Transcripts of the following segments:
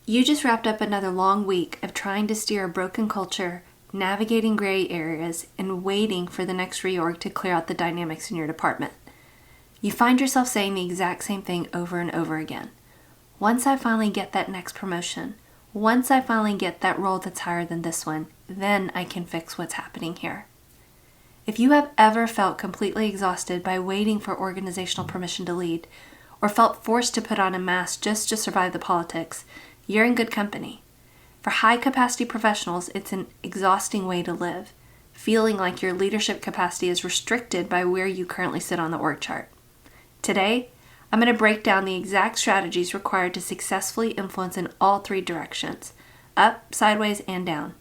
You just wrapped up another long week of trying to steer a broken culture, navigating gray areas, and waiting for the next reorg to clear out the dynamics in your department. You find yourself saying the exact same thing over and over again. Once I finally get that next promotion, once I finally get that role that's higher than this one, then I can fix what's happening here. If you have ever felt completely exhausted by waiting for organizational permission to lead, or felt forced to put on a mask just to survive the politics, you're in good company. For high-capacity professionals, it's an exhausting way to live, feeling like your leadership capacity is restricted by where you currently sit on the org chart. Today, I'm going to break down the exact strategies required to successfully influence in all three directions, up, sideways, and down.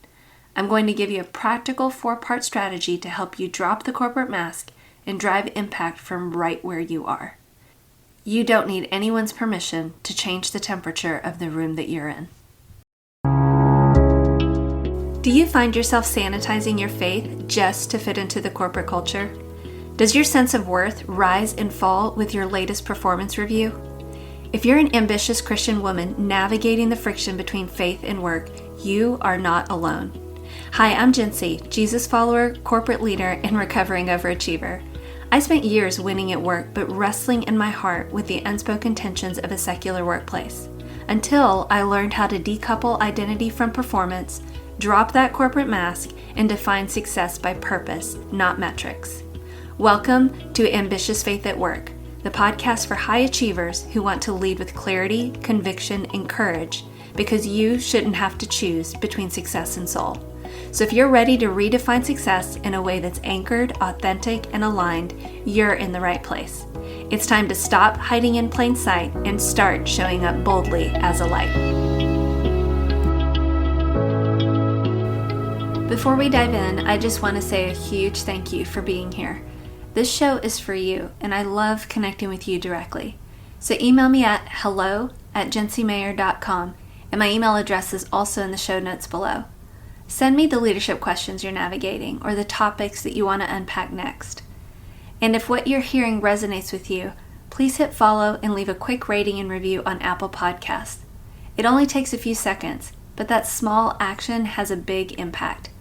I'm going to give you a practical 4-part strategy to help you drop the corporate mask and drive impact from right where you are. You don't need anyone's permission to change the temperature of the room that you're in. Do you find yourself sanitizing your faith just to fit into the corporate culture? Does your sense of worth rise and fall with your latest performance review? If you're an ambitious Christian woman navigating the friction between faith and work, you are not alone. Hi, I'm Jency, Jesus follower, corporate leader, and recovering overachiever. I spent years winning at work, but wrestling in my heart with the unspoken tensions of a secular workplace, until I learned how to decouple identity from performance, drop that corporate mask, and define success by purpose, not metrics. Welcome to Ambitious Faith at Work, the podcast for high achievers who want to lead with clarity, conviction, and courage, because you shouldn't have to choose between success and soul. So if you're ready to redefine success in a way that's anchored, authentic, and aligned, you're in the right place. It's time to stop hiding in plain sight and start showing up boldly as a light. Before we dive in, I just want to say a huge thank you for being here. This show is for you, and I love connecting with you directly. So email me at hello@jencymayer.com, and my email address is also in the show notes below. Send me the leadership questions you're navigating or the topics that you want to unpack next. And if what you're hearing resonates with you, please hit follow and leave a quick rating and review on Apple Podcasts. It only takes a few seconds, but that small action has a big impact.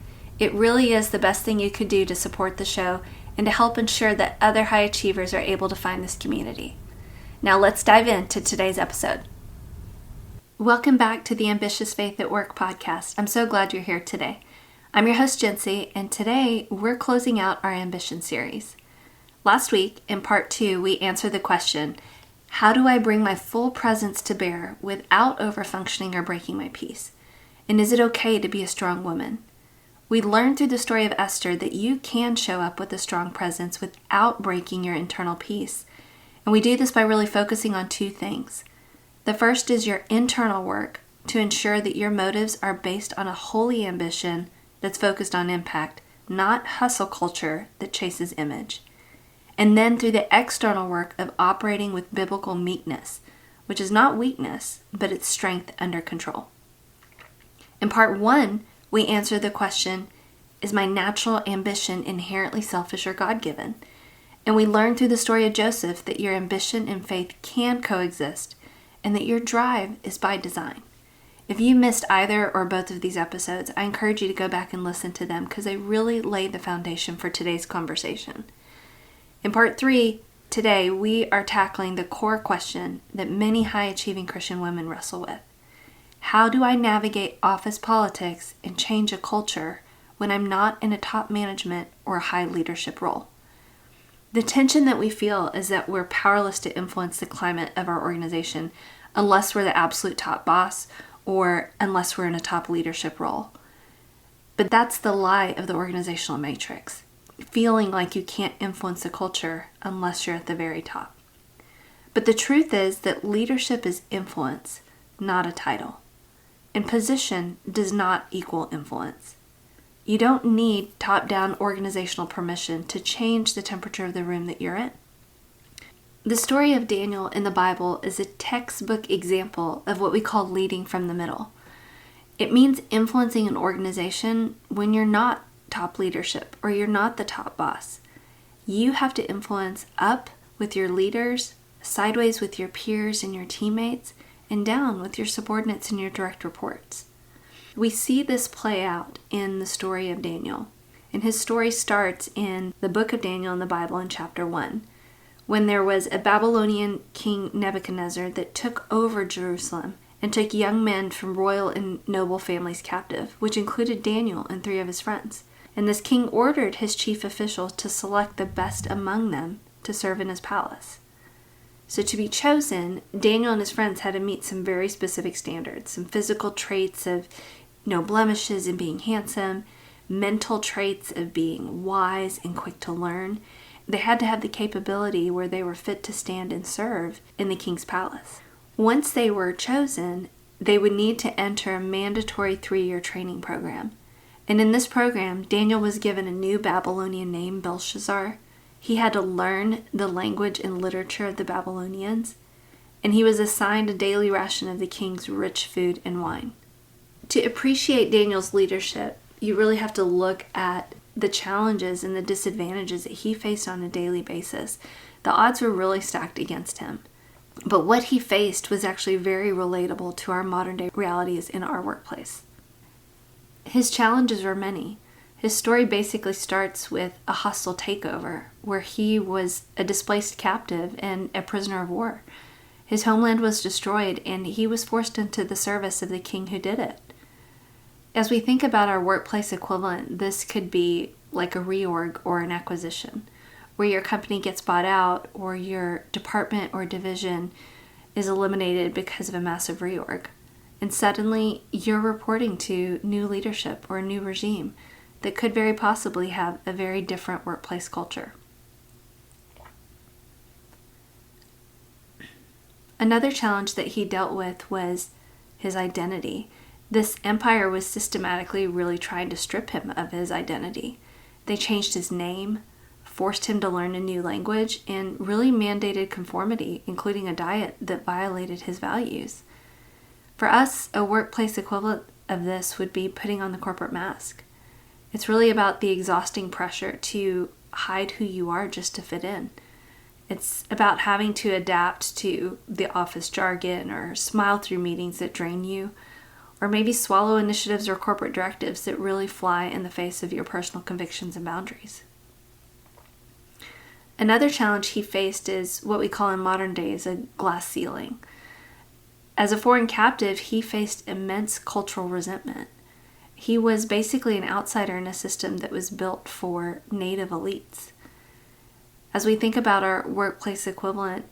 It really is the best thing you could do to support the show and to help ensure that other high achievers are able to find this community. Now let's dive into today's episode. Welcome back to the Ambitious Faith at Work podcast. I'm so glad you're here today. I'm your host, Jency, and today we're closing out our Ambition series. Last week, in part 2, we answered the question, how do I bring my full presence to bear without overfunctioning or breaking my peace? And is it okay to be a strong woman? We learned through the story of Esther that you can show up with a strong presence without breaking your internal peace. And we do this by really focusing on 2 things. The first is your internal work to ensure that your motives are based on a holy ambition that's focused on impact, not hustle culture that chases image. And then through the external work of operating with biblical meekness, which is not weakness, but it's strength under control. In part 1, we answer the question, is my natural ambition inherently selfish or God-given? And we learn through the story of Joseph that your ambition and faith can coexist, and that your drive is by design. If you missed either or both of these episodes, I encourage you to go back and listen to them because they really lay the foundation for today's conversation. In part 3, today we are tackling the core question that many high-achieving Christian women wrestle with. How do I navigate office politics and change a culture when I'm not in a top management or high leadership role? The tension that we feel is that we're powerless to influence the climate of our organization unless we're the absolute top boss or unless we're in a top leadership role. But that's the lie of the organizational matrix, feeling like you can't influence the culture unless you're at the very top. But the truth is that leadership is influence, not a title. And position does not equal influence. You don't need top-down organizational permission to change the temperature of the room that you're in. The story of Daniel in the Bible is a textbook example of what we call leading from the middle. It means influencing an organization when you're not top leadership or you're not the top boss. You have to influence up with your leaders, sideways with your peers and your teammates, and down with your subordinates and your direct reports. We see this play out in the story of Daniel. And his story starts in the book of Daniel in the Bible in chapter 1, when there was a Babylonian king Nebuchadnezzar that took over Jerusalem and took young men from royal and noble families captive, which included Daniel and 3 of his friends. And this king ordered his chief officials to select the best among them to serve in his palace. So to be chosen, Daniel and his friends had to meet some very specific standards, some physical traits of no blemishes and being handsome, mental traits of being wise and quick to learn. They had to have the capability where they were fit to stand and serve in the king's palace. Once they were chosen, they would need to enter a mandatory 3-year training program. And in this program, Daniel was given a new Babylonian name, Belshazzar. He had to learn the language and literature of the Babylonians, and he was assigned a daily ration of the king's rich food and wine. To appreciate Daniel's leadership, you really have to look at the challenges and the disadvantages that he faced on a daily basis. The odds were really stacked against him. But what he faced was actually very relatable to our modern day realities in our workplace. His challenges were many. His story basically starts with a hostile takeover where he was a displaced captive and a prisoner of war. His homeland was destroyed and he was forced into the service of the king who did it. As we think about our workplace equivalent, this could be like a reorg or an acquisition, where your company gets bought out or your department or division is eliminated because of a massive reorg. And suddenly you're reporting to new leadership or a new regime that could very possibly have a very different workplace culture. Another challenge that he dealt with was his identity. This empire was systematically really trying to strip him of his identity. They changed his name, forced him to learn a new language, and really mandated conformity, including a diet that violated his values. For us, a workplace equivalent of this would be putting on the corporate mask. It's really about the exhausting pressure to hide who you are just to fit in. It's about having to adapt to the office jargon or smile through meetings that drain you, or maybe swallow initiatives or corporate directives that really fly in the face of your personal convictions and boundaries. Another challenge he faced is what we call in modern days a glass ceiling. As a foreign captive, he faced immense cultural resentment. He was basically an outsider in a system that was built for native elites. As we think about our workplace equivalent,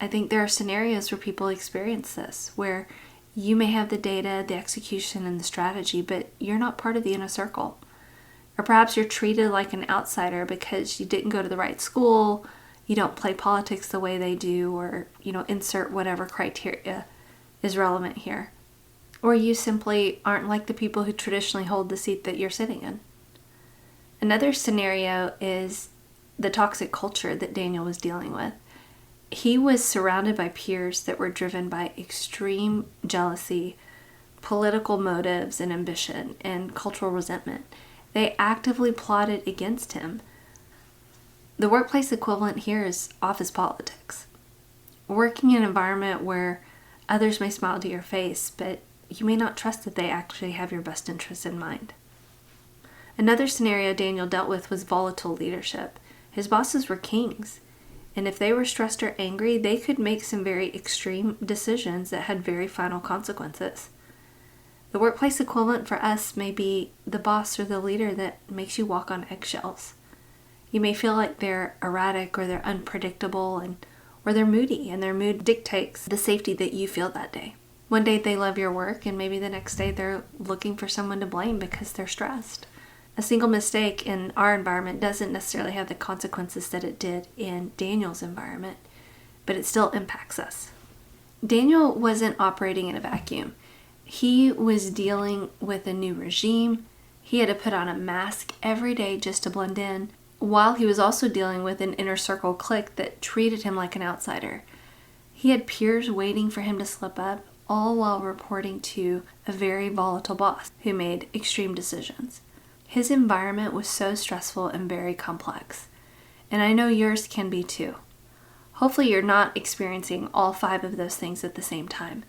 I think there are scenarios where people experience this, where you may have the data, the execution, and the strategy, but you're not part of the inner circle. Or perhaps you're treated like an outsider because you didn't go to the right school, you don't play politics the way they do, or, insert whatever criteria is relevant here. Or you simply aren't like the people who traditionally hold the seat that you're sitting in. Another scenario is the toxic culture that Daniel was dealing with. He was surrounded by peers that were driven by extreme jealousy, political motives and ambition, and cultural resentment. They actively plotted against him. The workplace equivalent here is office politics. Working in an environment where others may smile to your face, but you may not trust that they actually have your best interests in mind. Another scenario Daniel dealt with was volatile leadership. His bosses were kings, and if they were stressed or angry, they could make some very extreme decisions that had very final consequences. The workplace equivalent for us may be the boss or the leader that makes you walk on eggshells. You may feel like they're erratic or they're unpredictable or they're moody, and their mood dictates the safety that you feel that day. One day they love your work, and maybe the next day they're looking for someone to blame because they're stressed. A single mistake in our environment doesn't necessarily have the consequences that it did in Daniel's environment, but it still impacts us. Daniel wasn't operating in a vacuum. He was dealing with a new regime. He had to put on a mask every day just to blend in, while he was also dealing with an inner circle clique that treated him like an outsider. He had peers waiting for him to slip up, all while reporting to a very volatile boss who made extreme decisions. His environment was so stressful and very complex, and I know yours can be too. Hopefully you're not experiencing all 5 of those things at the same time,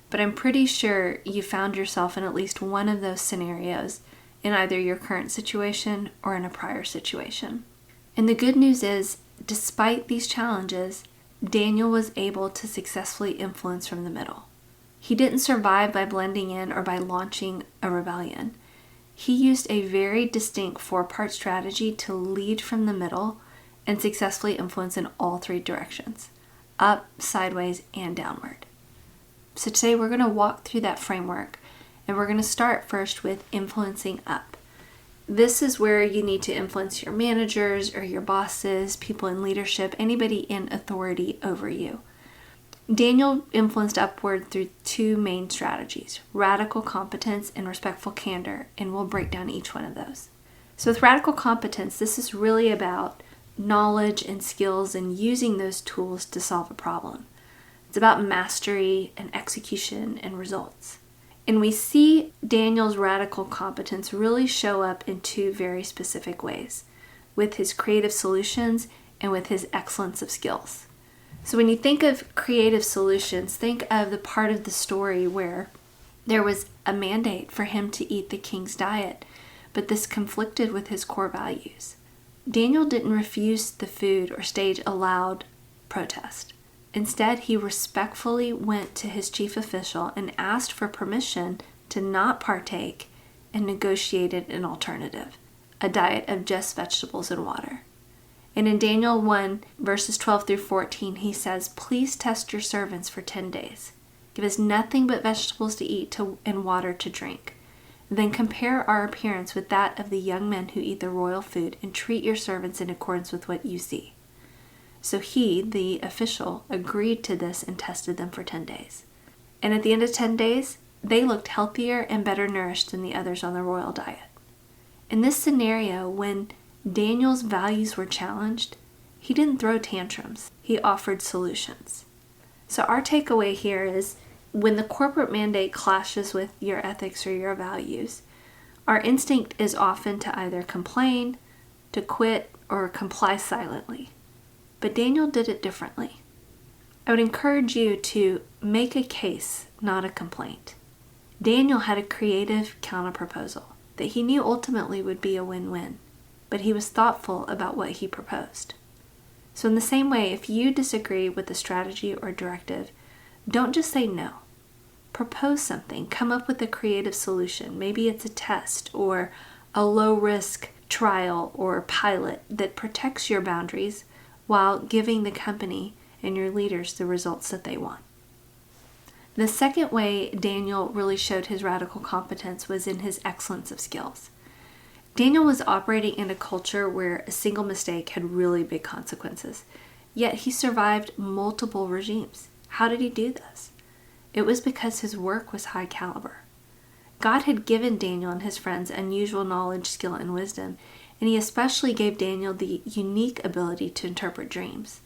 but I'm pretty sure you found yourself in at least one of those scenarios in either your current situation or in a prior situation. And the good news is, despite these challenges, Daniel was able to successfully influence from the middle. He didn't survive by blending in or by launching a rebellion. He used a very distinct 4-part strategy to lead from the middle and successfully influence in all 3 directions: up, sideways, and downward. So today we're going to walk through that framework, and we're going to start first with influencing up. This is where you need to influence your managers or your bosses, people in leadership, anybody in authority over you. Daniel influenced upward through 2 main strategies: radical competence and respectful candor, and we'll break down each one of those. So with radical competence, this is really about knowledge and skills and using those tools to solve a problem. It's about mastery and execution and results. And we see Daniel's radical competence really show up in 2 very specific ways: with his creative solutions and with his excellence of skills. So when you think of creative solutions, think of the part of the story where there was a mandate for him to eat the king's diet, but this conflicted with his core values. Daniel didn't refuse the food or stage a loud protest. Instead, he respectfully went to his chief official and asked for permission to not partake and negotiated an alternative, a diet of just vegetables and water. And in Daniel 1, verses 12 through 14, he says, "Please test your servants for 10 days. Give us nothing but vegetables to eat and water to drink. Then compare our appearance with that of the young men who eat the royal food, and treat your servants in accordance with what you see." So he, the official, agreed to this and tested them for 10 days. And at the end of 10 days, they looked healthier and better nourished than the others on the royal diet. In this scenario, when Daniel's values were challenged, he didn't throw tantrums. He offered solutions. So our takeaway here is, when the corporate mandate clashes with your ethics or your values, our instinct is often to either complain, to quit, or comply silently. But Daniel did it differently. I would encourage you to make a case, not a complaint. Daniel had a creative counterproposal that he knew ultimately would be a win-win, but he was thoughtful about what he proposed. So in the same way, if you disagree with a strategy or directive, don't just say no. Propose something. Come up with a creative solution. Maybe it's a test or a low-risk trial or pilot that protects your boundaries while giving the company and your leaders the results that they want. The second way Daniel really showed his radical competence was in his excellence of skills. Daniel was operating in a culture where a single mistake had really big consequences, yet he survived multiple regimes. How did he do this? It was because his work was high caliber. God had given Daniel and his friends unusual knowledge, skill, and wisdom, and he especially gave Daniel the unique ability to interpret dreams.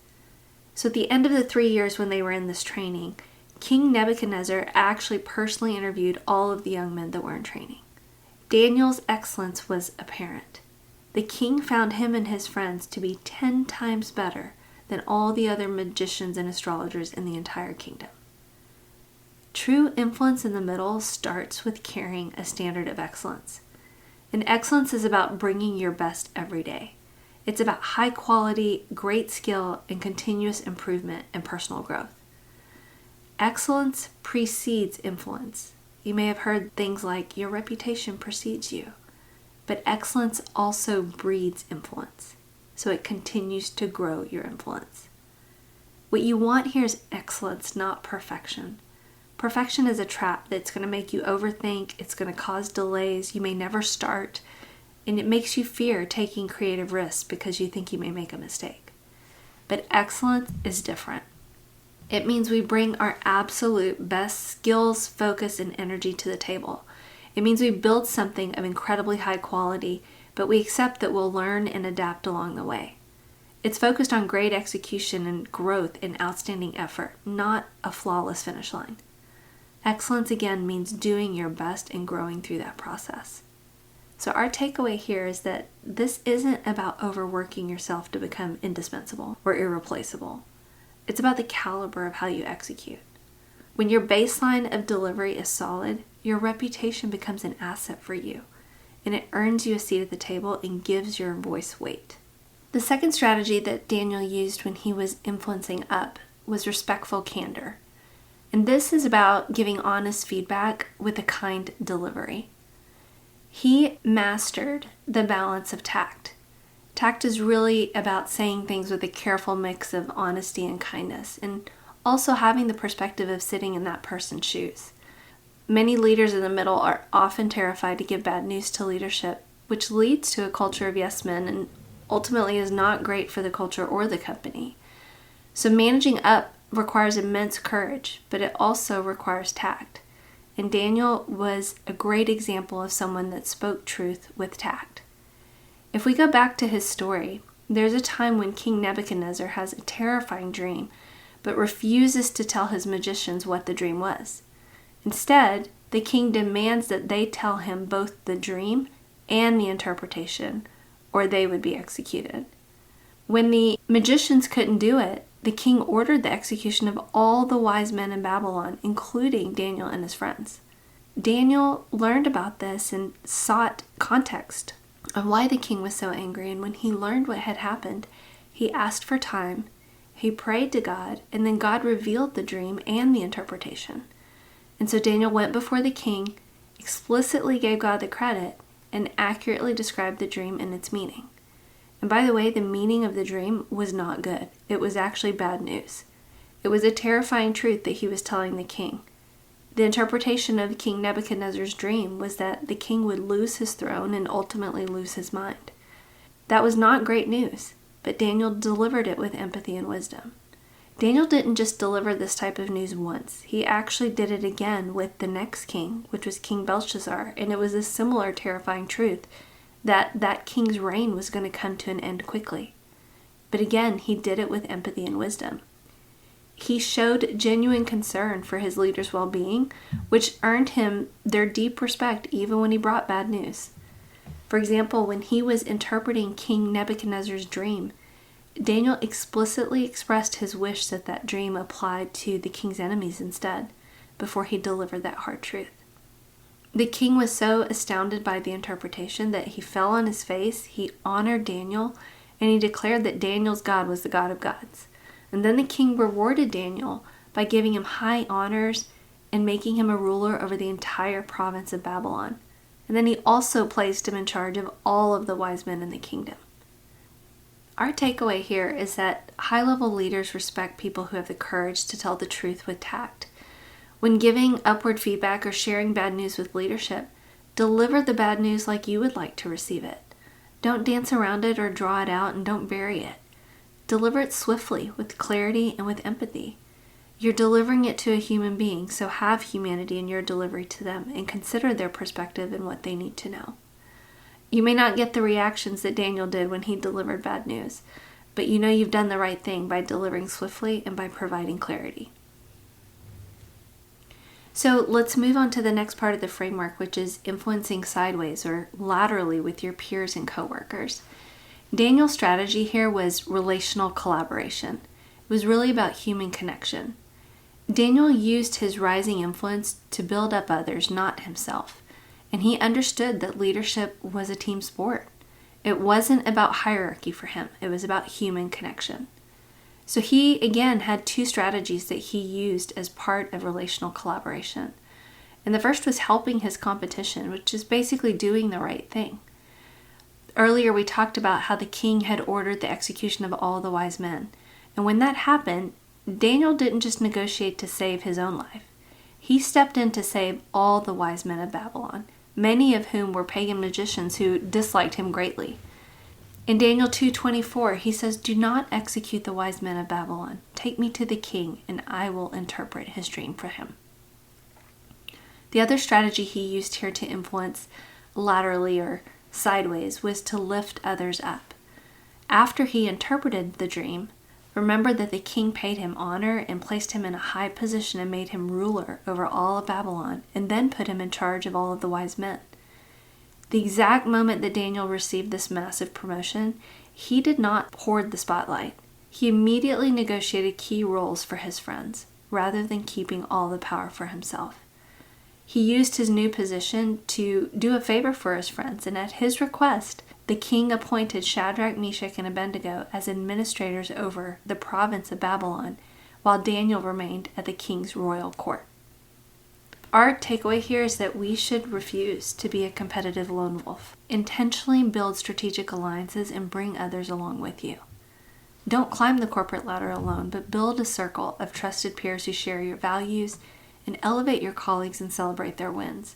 So at the end of the 3 years when they were in this training, King Nebuchadnezzar actually personally interviewed all of the young men that were in training. Daniel's excellence was apparent. The king found him and his friends to be 10 times better than all the other magicians and astrologers in the entire kingdom. True influence in the middle starts with carrying a standard of excellence. And excellence is about bringing your best every day. It's about high quality, great skill, and continuous improvement and personal growth. Excellence precedes influence. You may have heard things like, your reputation precedes you. But excellence also breeds influence. So it continues to grow your influence. What you want here is excellence, not perfection. Perfection is a trap that's going to make you overthink. It's going to cause delays. You may never start. And it makes you fear taking creative risks because you think you may make a mistake. But excellence is different. It means we bring our absolute best skills, focus, and energy to the table. It means we build something of incredibly high quality, but we accept that we'll learn and adapt along the way. It's focused on great execution and growth and outstanding effort, not a flawless finish line. Excellence again means doing your best and growing through that process. So our takeaway here is that this isn't about overworking yourself to become indispensable or irreplaceable. It's about the caliber of how you execute. When your baseline of delivery is solid, your reputation becomes an asset for you, and it earns you a seat at the table and gives your voice weight. The second strategy that Daniel used when he was influencing up was respectful candor. And this is about giving honest feedback with a kind delivery. He mastered the balance of tact. Tact is really about saying things with a careful mix of honesty and kindness, and also having the perspective of sitting in that person's shoes. Many leaders in the middle are often terrified to give bad news to leadership, which leads to a culture of yes men and ultimately is not great for the culture or the company. So managing up requires immense courage, but it also requires tact. And Daniel was a great example of someone that spoke truth with tact. If we go back to his story, there's a time when King Nebuchadnezzar has a terrifying dream, but refuses to tell his magicians what the dream was. Instead, the king demands that they tell him both the dream and the interpretation, or they would be executed. When the magicians couldn't do it, the king ordered the execution of all the wise men in Babylon, including Daniel and his friends. Daniel learned about this and sought context of why the king was so angry, and when he learned what had happened, he asked for time, he prayed to God, and then God revealed the dream and the interpretation. And so Daniel went before the king, explicitly gave God the credit, and accurately described the dream and its meaning. And by the way, the meaning of the dream was not good. It was actually bad news. It was a terrifying truth that he was telling the king. The interpretation of King Nebuchadnezzar's dream was that the king would lose his throne and ultimately lose his mind. That was not great news, but Daniel delivered it with empathy and wisdom. Daniel didn't just deliver this type of news once. He actually did it again with the next king, which was King Belshazzar, and it was a similar terrifying truth that king's reign was going to come to an end quickly. But again, he did it with empathy and wisdom. He showed genuine concern for his leaders' well-being, which earned him their deep respect even when he brought bad news. For example, when he was interpreting King Nebuchadnezzar's dream, Daniel explicitly expressed his wish that that dream applied to the king's enemies instead, before he delivered that hard truth. The king was so astounded by the interpretation that he fell on his face, he honored Daniel, and he declared that Daniel's God was the God of gods. And then the king rewarded Daniel by giving him high honors and making him a ruler over the entire province of Babylon. And then he also placed him in charge of all of the wise men in the kingdom. Our takeaway here is that high-level leaders respect people who have the courage to tell the truth with tact. When giving upward feedback or sharing bad news with leadership, deliver the bad news like you would like to receive it. Don't dance around it or draw it out, and don't bury it. Deliver it swiftly, with clarity and with empathy. You're delivering it to a human being, so have humanity in your delivery to them and consider their perspective and what they need to know. You may not get the reactions that Daniel did when he delivered bad news, but you know you've done the right thing by delivering swiftly and by providing clarity. So let's move on to the next part of the framework, which is influencing sideways or laterally with your peers and coworkers. Daniel's strategy here was relational collaboration. It was really about human connection. Daniel used his rising influence to build up others, not himself. And he understood that leadership was a team sport. It wasn't about hierarchy for him. It was about human connection. So he, again, had two strategies that he used as part of relational collaboration. And the first was helping his competition, which is basically doing the right thing. Earlier, we talked about how the king had ordered the execution of all the wise men. And when that happened, Daniel didn't just negotiate to save his own life. He stepped in to save all the wise men of Babylon, many of whom were pagan magicians who disliked him greatly. In Daniel 2:24, he says, "Do not execute the wise men of Babylon. Take me to the king, and I will interpret his dream for him." The other strategy he used here to influence laterally or sideways was to lift others up. After he interpreted the dream, remember that the king paid him honor and placed him in a high position and made him ruler over all of Babylon, and then put him in charge of all of the wise men. The exact moment that Daniel received this massive promotion, he did not hoard the spotlight. He immediately negotiated key roles for his friends, rather than keeping all the power for himself. He used his new position to do a favor for his friends, and at his request, the king appointed Shadrach, Meshach, and Abednego as administrators over the province of Babylon, while Daniel remained at the king's royal court. Our takeaway here is that we should refuse to be a competitive lone wolf. Intentionally build strategic alliances and bring others along with you. Don't climb the corporate ladder alone, but build a circle of trusted peers who share your values and elevate your colleagues and celebrate their wins.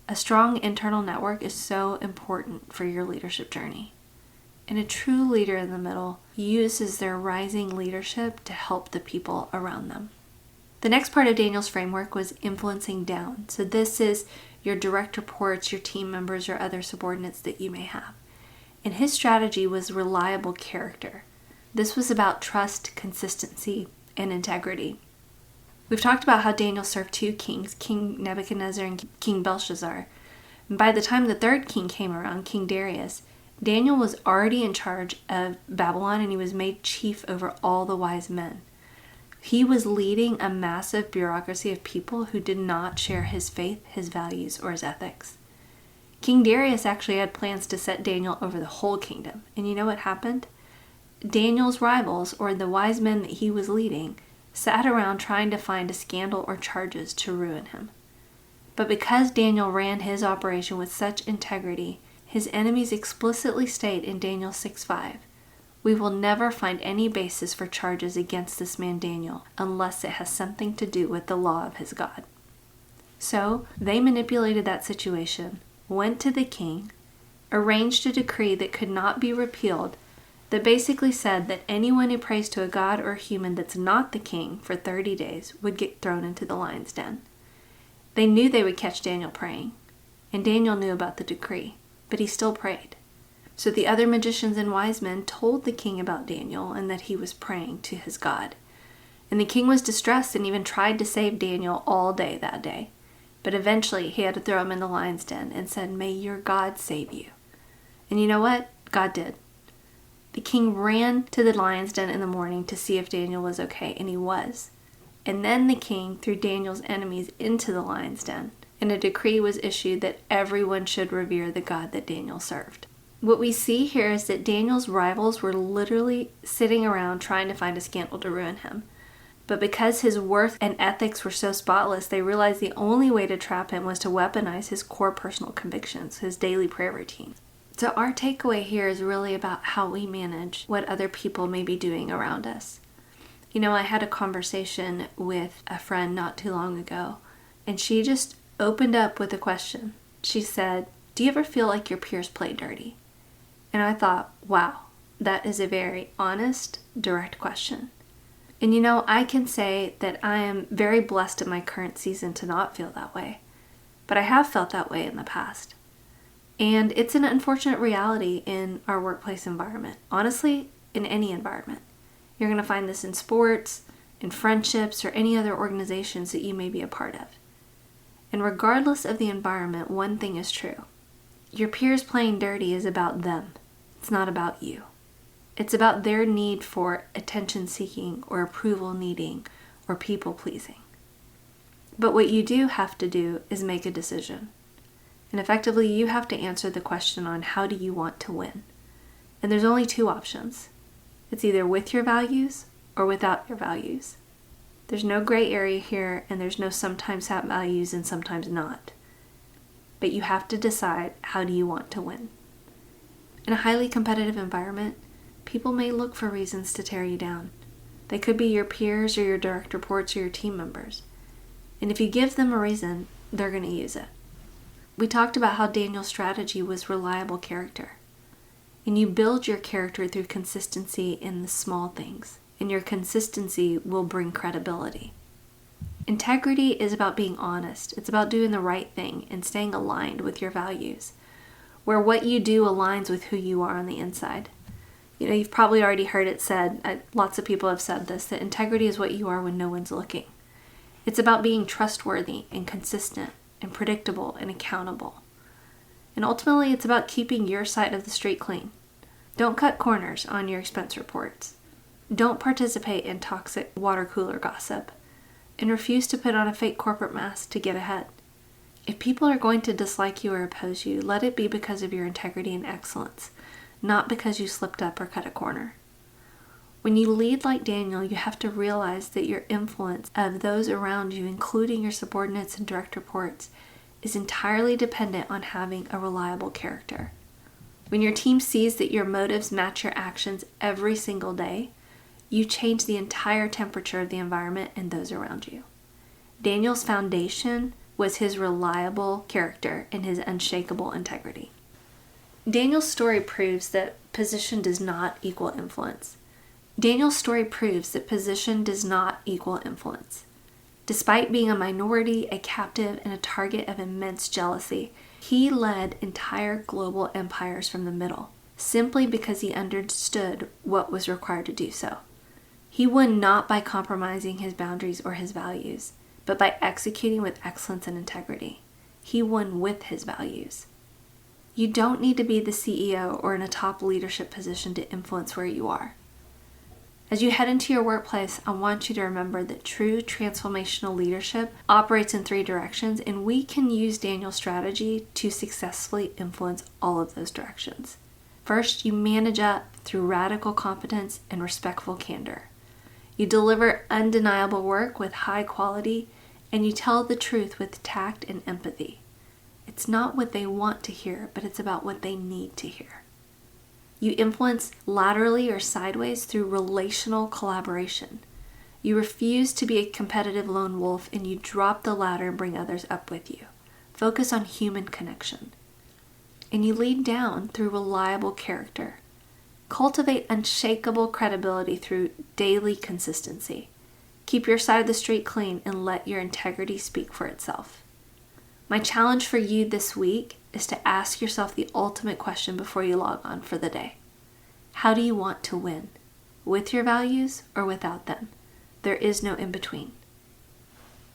A strong internal network is so important for your leadership journey. And a true leader in the middle uses their rising leadership to help the people around them. The next part of Daniel's framework was influencing down. So this is your direct reports, your team members, or other subordinates that you may have. And his strategy was reliable character. This was about trust, consistency, and integrity. We've talked about how Daniel served two kings, King Nebuchadnezzar and King Belshazzar. And by the time the third king came around, King Darius, Daniel was already in charge of Babylon, and he was made chief over all the wise men. He was leading a massive bureaucracy of people who did not share his faith, his values, or his ethics. King Darius actually had plans to set Daniel over the whole kingdom. And you know what happened? Daniel's rivals, or the wise men that he was leading, sat around trying to find a scandal or charges to ruin him. But because Daniel ran his operation with such integrity, his enemies explicitly state in Daniel 6:5, "We will never find any basis for charges against this man Daniel unless it has something to do with the law of his God." So they manipulated that situation, went to the king, arranged a decree that could not be repealed that basically said that anyone who prays to a god or a human that's not the king for 30 days would get thrown into the lion's den. They knew they would catch Daniel praying, and Daniel knew about the decree, but he still prayed. So the other magicians and wise men told the king about Daniel and that he was praying to his God. And the king was distressed and even tried to save Daniel all day that day. But eventually he had to throw him in the lion's den and said, "May your God save you." And you know what? God did. The king ran to the lion's den in the morning to see if Daniel was okay, and he was. And then the king threw Daniel's enemies into the lion's den, and a decree was issued that everyone should revere the God that Daniel served. What we see here is that Daniel's rivals were literally sitting around trying to find a scandal to ruin him. But because his worth and ethics were so spotless, they realized the only way to trap him was to weaponize his core personal convictions, his daily prayer routine. So our takeaway here is really about how we manage what other people may be doing around us. You know, I had a conversation with a friend not too long ago, and she just opened up with a question. She said, "Do you ever feel like your peers play dirty?" And I thought, wow, that is a very honest, direct question. And you know, I can say that I am very blessed in my current season to not feel that way. But I have felt that way in the past. And it's an unfortunate reality in our workplace environment. Honestly, in any environment. You're going to find this in sports, in friendships, or any other organizations that you may be a part of. And regardless of the environment, one thing is true. Your peers playing dirty is about them. It's not about you. It's about their need for attention seeking or approval needing or people pleasing. But what you do have to do is make a decision. And effectively, you have to answer the question on how do you want to win? And there's only two options. It's either with your values or without your values. There's no gray area here, and there's no sometimes have values and sometimes not. But you have to decide, how do you want to win? In a highly competitive environment, people may look for reasons to tear you down. They could be your peers or your direct reports or your team members. And if you give them a reason, they're going to use it. We talked about how Daniel's strategy was reliable character. And you build your character through consistency in the small things. And your consistency will bring credibility. Integrity is about being honest. It's about doing the right thing and staying aligned with your values, where what you do aligns with who you are on the inside. You know, you've probably already heard it said, lots of people have said this, that integrity is what you are when no one's looking. It's about being trustworthy and consistent and predictable and accountable. And ultimately, it's about keeping your side of the street clean. Don't cut corners on your expense reports. Don't participate in toxic water cooler gossip, and refuse to put on a fake corporate mask to get ahead. If people are going to dislike you or oppose you, let it be because of your integrity and excellence, not because you slipped up or cut a corner. When you lead like Daniel, you have to realize that your influence of those around you, including your subordinates and direct reports, is entirely dependent on having a reliable character. When your team sees that your motives match your actions every single day, you change the entire temperature of the environment and those around you. Daniel's foundation was his reliable character and his unshakable integrity. Daniel's story proves that position does not equal influence. Daniel's story proves that position does not equal influence. Despite being a minority, a captive, and a target of immense jealousy, he led entire global empires from the middle, simply because he understood what was required to do so. He won not by compromising his boundaries or his values, but by executing with excellence and integrity. He won with his values. You don't need to be the CEO or in a top leadership position to influence where you are. As you head into your workplace, I want you to remember that true transformational leadership operates in 3 directions, and we can use Daniel's strategy to successfully influence all of those directions. First, you manage up through radical competence and respectful candor. You deliver undeniable work with high quality, and you tell the truth with tact and empathy. It's not what they want to hear, but it's about what they need to hear. You influence laterally or sideways through relational collaboration. You refuse to be a competitive lone wolf, and you drop the ladder and bring others up with you. Focus on human connection. And you lead down through reliable character. Cultivate unshakable credibility through daily consistency. Keep your side of the street clean and let your integrity speak for itself. My challenge for you this week is to ask yourself the ultimate question before you log on for the day. How do you want to win? With your values or without them? There is no in between.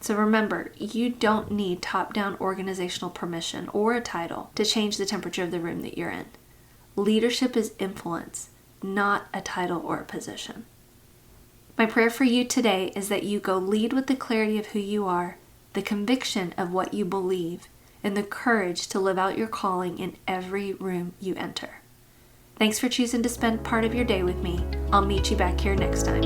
So remember, you don't need top-down organizational permission or a title to change the temperature of the room that you're in. Leadership is influence, not a title or a position. My prayer for you today is that you go lead with the clarity of who you are, the conviction of what you believe, and the courage to live out your calling in every room you enter. Thanks for choosing to spend part of your day with me. I'll meet you back here next time.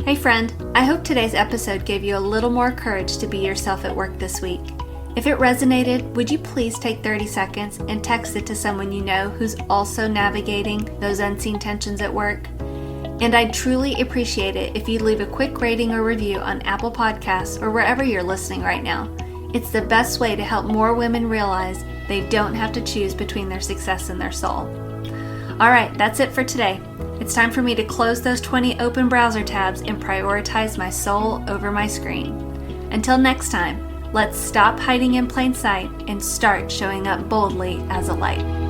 Hey friend, I hope today's episode gave you a little more courage to be yourself at work this week. If it resonated, would you please take 30 seconds and text it to someone you know who's also navigating those unseen tensions at work? And I'd truly appreciate it if you'd leave a quick rating or review on Apple Podcasts or wherever you're listening right now. It's the best way to help more women realize they don't have to choose between their success and their soul. All right, that's it for today. It's time for me to close those 20 open browser tabs and prioritize my soul over my screen. Until next time, let's stop hiding in plain sight and start showing up boldly as a light.